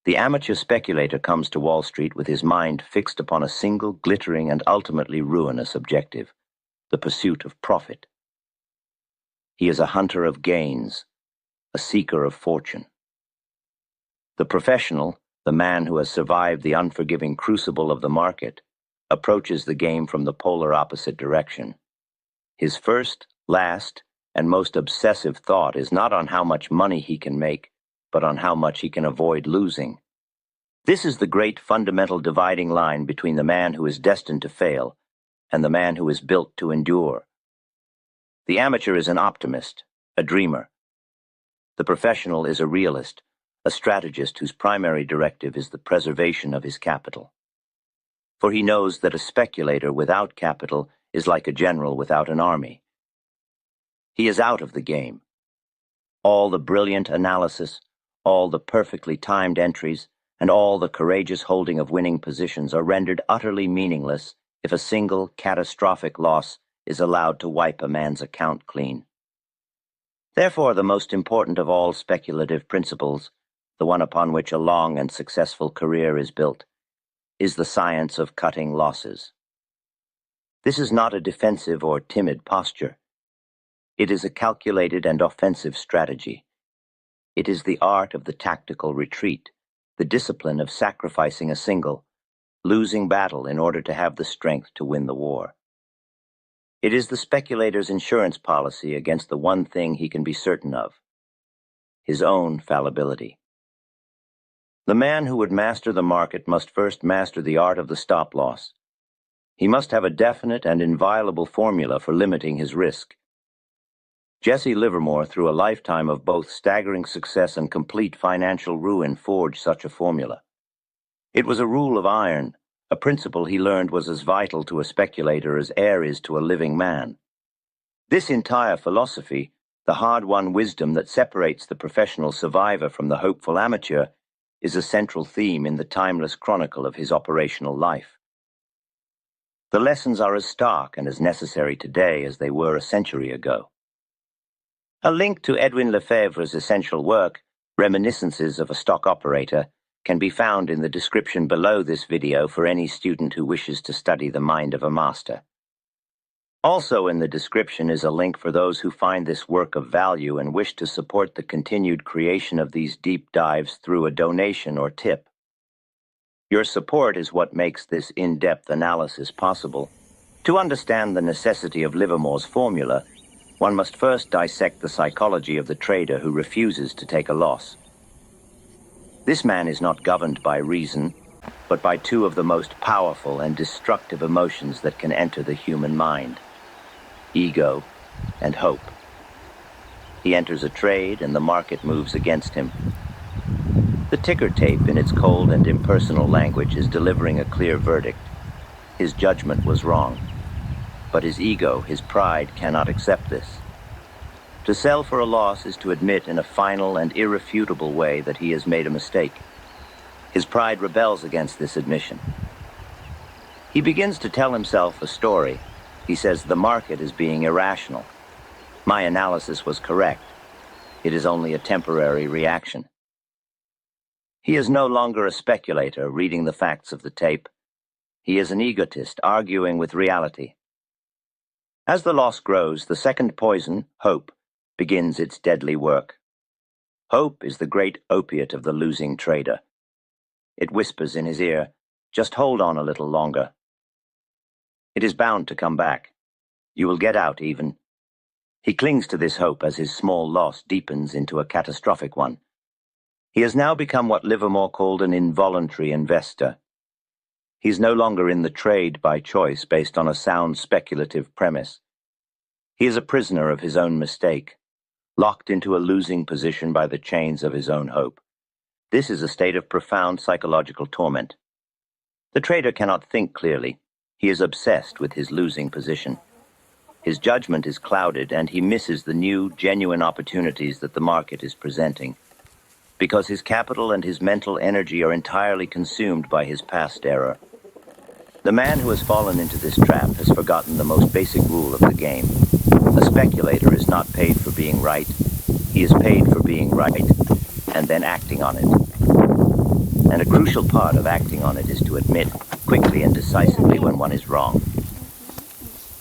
The amateur speculator comes to Wall Street with his mind fixed upon a single, glittering, and ultimately ruinous objective: the pursuit of profit. He is a hunter of gains, a seeker of fortune. The professional, the man who has survived the unforgiving crucible of the market, approaches the game from the polar opposite direction. His first, last, and most obsessive thought is not on how much money he can make, but on how much he can avoid losing. This is the great fundamental dividing line between the man who is destined to fail and the man who is built to endure. The amateur is an optimist, a dreamer. The professional is a realist, a strategist whose primary directive is the preservation of his capital. For he knows that a speculator without capital is like a general without an army. He is out of the game. All the brilliant analysis, all the perfectly timed entries, and all the courageous holding of winning positions are rendered utterly meaningless if a single catastrophic loss is allowed to wipe a man's account clean. Therefore, the most important of all speculative principles, the one upon which a long and successful career is built, is the science of cutting losses. This is not a defensive or timid posture. It is a calculated and offensive strategy. It is the art of the tactical retreat, the discipline of sacrificing a single, losing battle in order to have the strength to win the war. It is the speculator's insurance policy against the one thing he can be certain of: his own fallibility. The man who would master the market must first master the art of the stop-loss. He must have a definite and inviolable formula for limiting his risk. Jesse Livermore, through a lifetime of both staggering success and complete financial ruin, forged such a formula. It was a rule of iron, a principle he learned was as vital to a speculator as air is to a living man. This entire philosophy, the hard-won wisdom that separates the professional survivor from the hopeful amateur, is a central theme in the timeless chronicle of his operational life. The lessons are as stark and as necessary today as they were a century ago. A link to Edwin Lefebvre's essential work, Reminiscences of a Stock Operator, can be found in the description below this video for any student who wishes to study the mind of a master. Also in the description is a link for those who find this work of value and wish to support the continued creation of these deep dives through a donation or tip. Your support is what makes this in-depth analysis possible. To understand the necessity of Livermore's formula, one must first dissect the psychology of the trader who refuses to take a loss. This man is not governed by reason, but by two of the most powerful and destructive emotions that can enter the human mind: ego and hope. He enters a trade and the market moves against him. The ticker tape, in its cold and impersonal language, is delivering a clear verdict. His judgment was wrong. But his ego, his pride, cannot accept this. To sell for a loss is to admit in a final and irrefutable way that he has made a mistake. His pride rebels against this admission. He begins to tell himself a story. He says, the market is being irrational. My analysis was correct. It is only a temporary reaction. He is no longer a speculator reading the facts of the tape. He is an egotist arguing with reality. As the loss grows, the second poison, hope, begins its deadly work. Hope is the great opiate of the losing trader. It whispers in his ear, just hold on a little longer. It is bound to come back. You will get out even. He clings to this hope as his small loss deepens into a catastrophic one. He has now become what Livermore called an involuntary investor. He is no longer in the trade by choice based on a sound speculative premise. He is a prisoner of his own mistake, locked into a losing position by the chains of his own hope. This is a state of profound psychological torment. The trader cannot think clearly. He is obsessed with his losing position. His judgment is clouded, and he misses the new, genuine opportunities that the market is presenting, because his capital and his mental energy are entirely consumed by his past error. The man who has fallen into this trap has forgotten the most basic rule of the game. A speculator is not paid for being right. He is paid for being right and then acting on it. and a crucial part of acting on it is to admit quickly and decisively when one is wrong.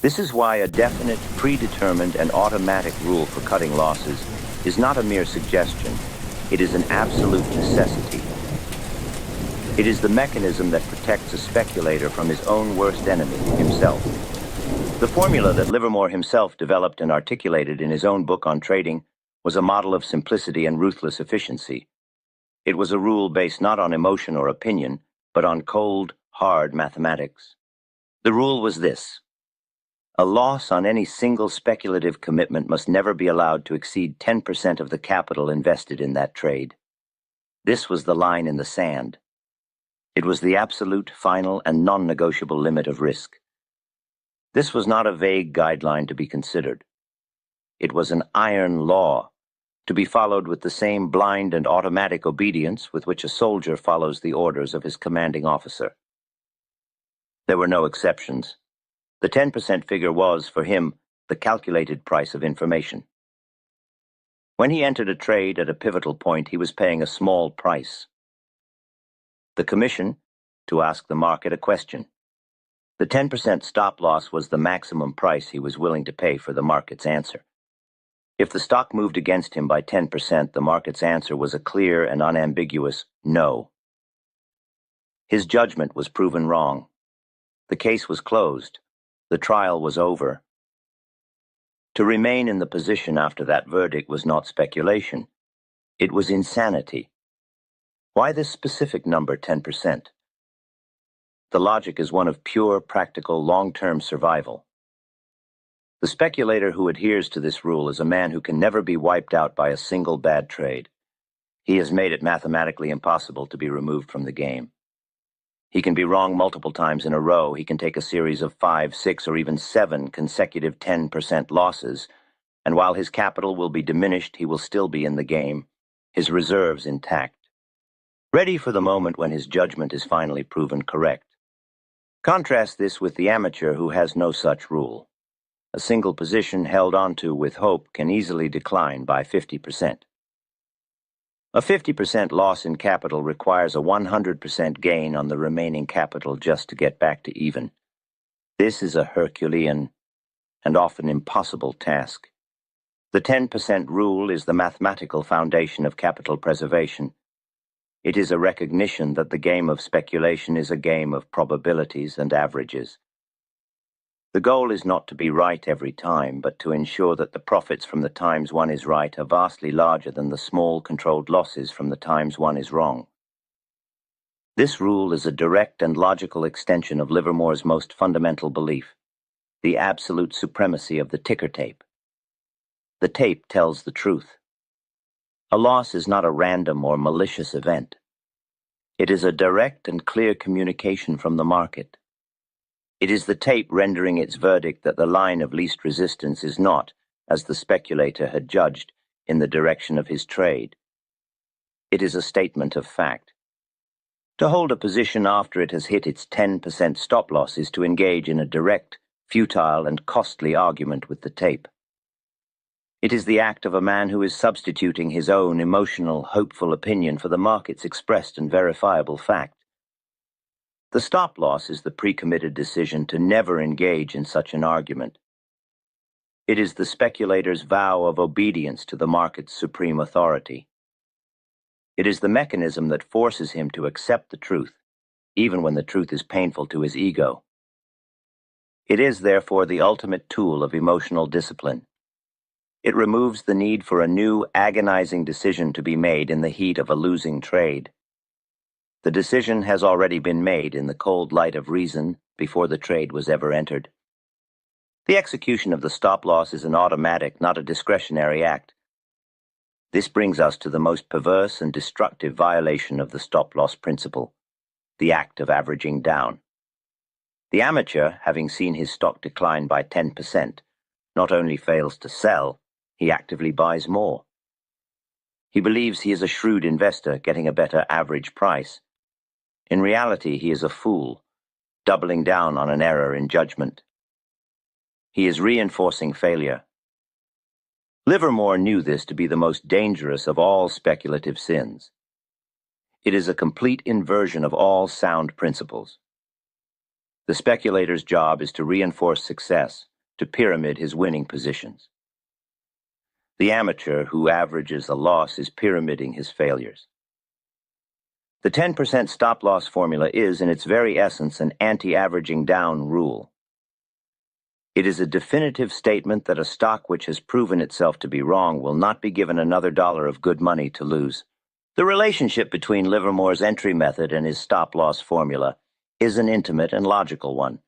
This is why a definite, predetermined, and automatic rule for cutting losses is not a mere suggestion. It is an absolute necessity. It is the mechanism that protects a speculator from his own worst enemy, himself. The formula that Livermore himself developed and articulated in his own book on trading was a model of simplicity and ruthless efficiency. It was a rule based not on emotion or opinion, but on cold, hard mathematics. The rule was this: a loss on any single speculative commitment must never be allowed to exceed 10% of the capital invested in that trade. This was the line in the sand. It was the absolute, final, and non-negotiable limit of risk. This was not a vague guideline to be considered. It was an iron law, to be followed with the same blind and automatic obedience with which a soldier follows the orders of his commanding officer. There were no exceptions. The 10% figure was, for him, the calculated price of information. When he entered a trade at a pivotal point, he was paying a small price. The commission, to ask the market a question. The 10% stop loss was the maximum price he was willing to pay for the market's answer. If the stock moved against him by 10%, the market's answer was a clear and unambiguous no. His judgment was proven wrong. The case was closed. The trial was over. To remain in the position after that verdict was not speculation. It was insanity. Why this specific number, 10%? The logic is one of pure, practical, long-term survival. The speculator who adheres to this rule is a man who can never be wiped out by a single bad trade. He has made it mathematically impossible to be removed from the game. He can be wrong multiple times in a row. He can take a series of 5, 6, or even 7 consecutive 10% losses, and while his capital will be diminished, he will still be in the game, his reserves intact, ready for the moment when his judgment is finally proven correct. Contrast this with the amateur who has no such rule. A single position held onto with hope can easily decline by 50%. A 50% loss in capital requires a 100% gain on the remaining capital just to get back to even. This is a Herculean and often impossible task. The 10% rule is the mathematical foundation of capital preservation. It is a recognition that the game of speculation is a game of probabilities and averages. The goal is not to be right every time, but to ensure that the profits from the times one is right are vastly larger than the small, controlled losses from the times one is wrong. This rule is a direct and logical extension of Livermore's most fundamental belief, the absolute supremacy of the ticker tape. The tape tells the truth. A loss is not a random or malicious event. It is a direct and clear communication from the market. It is the tape rendering its verdict that the line of least resistance is not, as the speculator had judged, in the direction of his trade. It is a statement of fact. To hold a position after it has hit its 10% stop loss is to engage in a direct, futile, and costly argument with the tape. It is the act of a man who is substituting his own emotional, hopeful opinion for the market's expressed and verifiable fact. The stop loss is the pre-committed decision to never engage in such an argument. It is the speculator's vow of obedience to the market's supreme authority. It is the mechanism that forces him to accept the truth, even when the truth is painful to his ego. It is, therefore, the ultimate tool of emotional discipline. It removes the need for a new, agonizing decision to be made in the heat of a losing trade. The decision has already been made in the cold light of reason before the trade was ever entered. The execution of the stop loss is an automatic, not a discretionary act. This brings us to the most perverse and destructive violation of the stop loss principle, the act of averaging down. The amateur, having seen his stock decline by 10%, not only fails to sell, he actively buys more. He believes he is a shrewd investor getting a better average price. In reality, he is a fool, doubling down on an error in judgment. He is reinforcing failure. Livermore knew this to be the most dangerous of all speculative sins. It is a complete inversion of all sound principles. The speculator's job is to reinforce success, to pyramid his winning positions. The amateur who averages a loss is pyramiding his failures. The 10% stop-loss formula is, in its very essence, an anti-averaging down rule. It is a definitive statement that a stock which has proven itself to be wrong will not be given another dollar of good money to lose. The relationship between Livermore's entry method and his stop-loss formula is an intimate and logical one.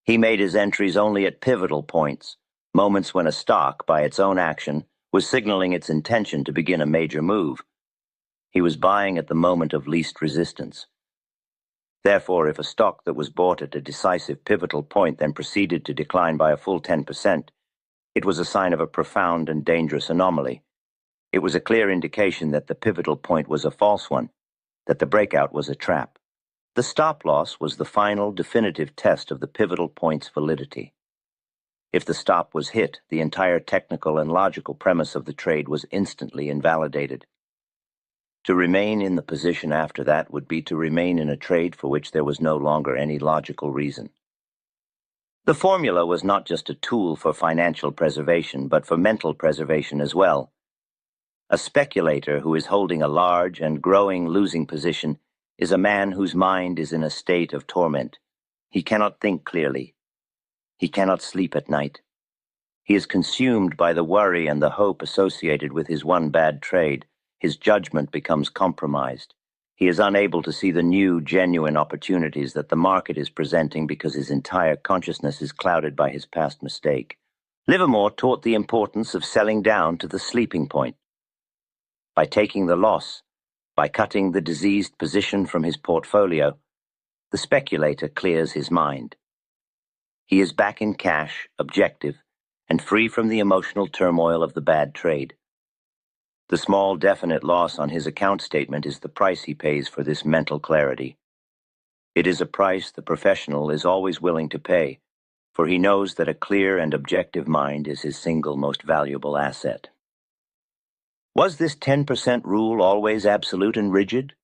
He made his entries only at pivotal points, moments when a stock, by its own action, was signaling its intention to begin a major move. He was buying at the moment of least resistance. Therefore, if a stock that was bought at a decisive pivotal point then proceeded to decline by a full 10%, it was a sign of a profound and dangerous anomaly. It was a clear indication that the pivotal point was a false one, that the breakout was a trap. The stop-loss was the final, definitive test of the pivotal point's validity. If the stop was hit, the entire technical and logical premise of the trade was instantly invalidated. To remain in the position after that would be to remain in a trade for which there was no longer any logical reason. The formula was not just a tool for financial preservation, but for mental preservation as well. A speculator who is holding a large and growing losing position is a man whose mind is in a state of torment. He cannot think clearly. He cannot sleep at night. He is consumed by the worry and the hope associated with his one bad trade. His judgment becomes compromised. He is unable to see the new, genuine opportunities that the market is presenting because his entire consciousness is clouded by his past mistake. Livermore taught the importance of selling down to the sleeping point. By taking the loss, by cutting the diseased position from his portfolio, the speculator clears his mind. He is back in cash, objective, and free from the emotional turmoil of the bad trade. The small definite loss on his account statement is the price he pays for this mental clarity. It is a price the professional is always willing to pay, for he knows that a clear and objective mind is his single most valuable asset. Was this 10% rule always absolute and rigid?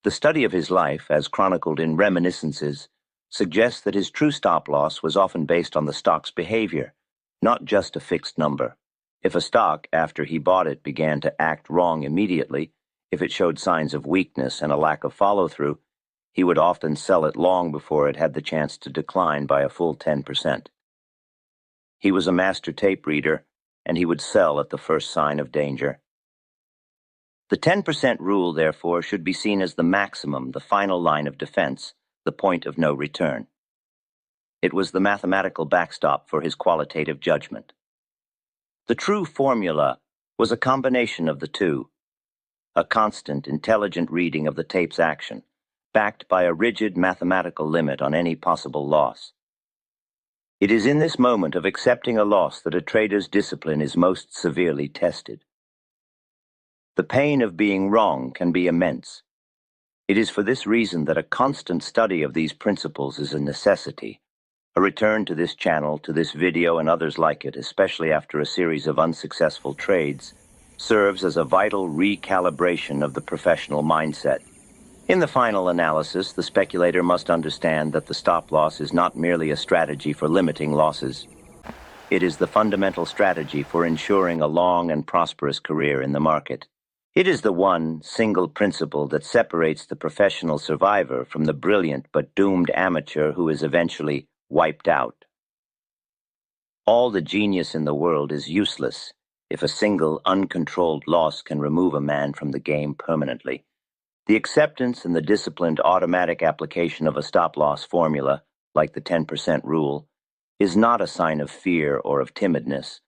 The study of his life, as chronicled in Reminiscences, suggests that his true stop-loss was often based on the stock's behavior, not just a fixed number. If a stock, after he bought it, began to act wrong immediately, if it showed signs of weakness and a lack of follow-through, he would often sell it long before it had the chance to decline by a full 10%. He was a master tape reader, and he would sell at the first sign of danger. The 10% rule, therefore, should be seen as the maximum, the final line of defense, the point of no return. It was the mathematical backstop for his qualitative judgment. The true formula was a combination of the two, a constant, intelligent reading of the tape's action, backed by a rigid mathematical limit on any possible loss. It is in this moment of accepting a loss that a trader's discipline is most severely tested. The pain of being wrong can be immense. It is for this reason that a constant study of these principles is a necessity. A return to this channel, to this video and others like it, especially after a series of unsuccessful trades, serves as a vital recalibration of the professional mindset. In the final analysis, the speculator must understand that the stop-loss is not merely a strategy for limiting losses. It is the fundamental strategy for ensuring a long and prosperous career in the market. It is the one single principle that separates the professional survivor from the brilliant but doomed amateur who is eventually wiped out. All the genius in the world is useless if a single uncontrolled loss can remove a man from the game permanently. The acceptance and the disciplined automatic application of a stop-loss formula, like the 10% rule, is not a sign of fear or of timidness.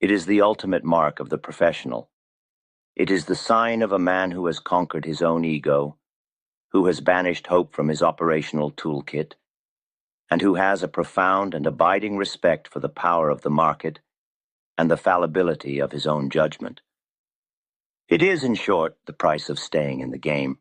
It is the ultimate mark of the professional. It is the sign of a man who has conquered his own ego, who has banished hope from his operational toolkit, and who has a profound and abiding respect for the power of the market and the fallibility of his own judgment. It is, in short, the price of staying in the game.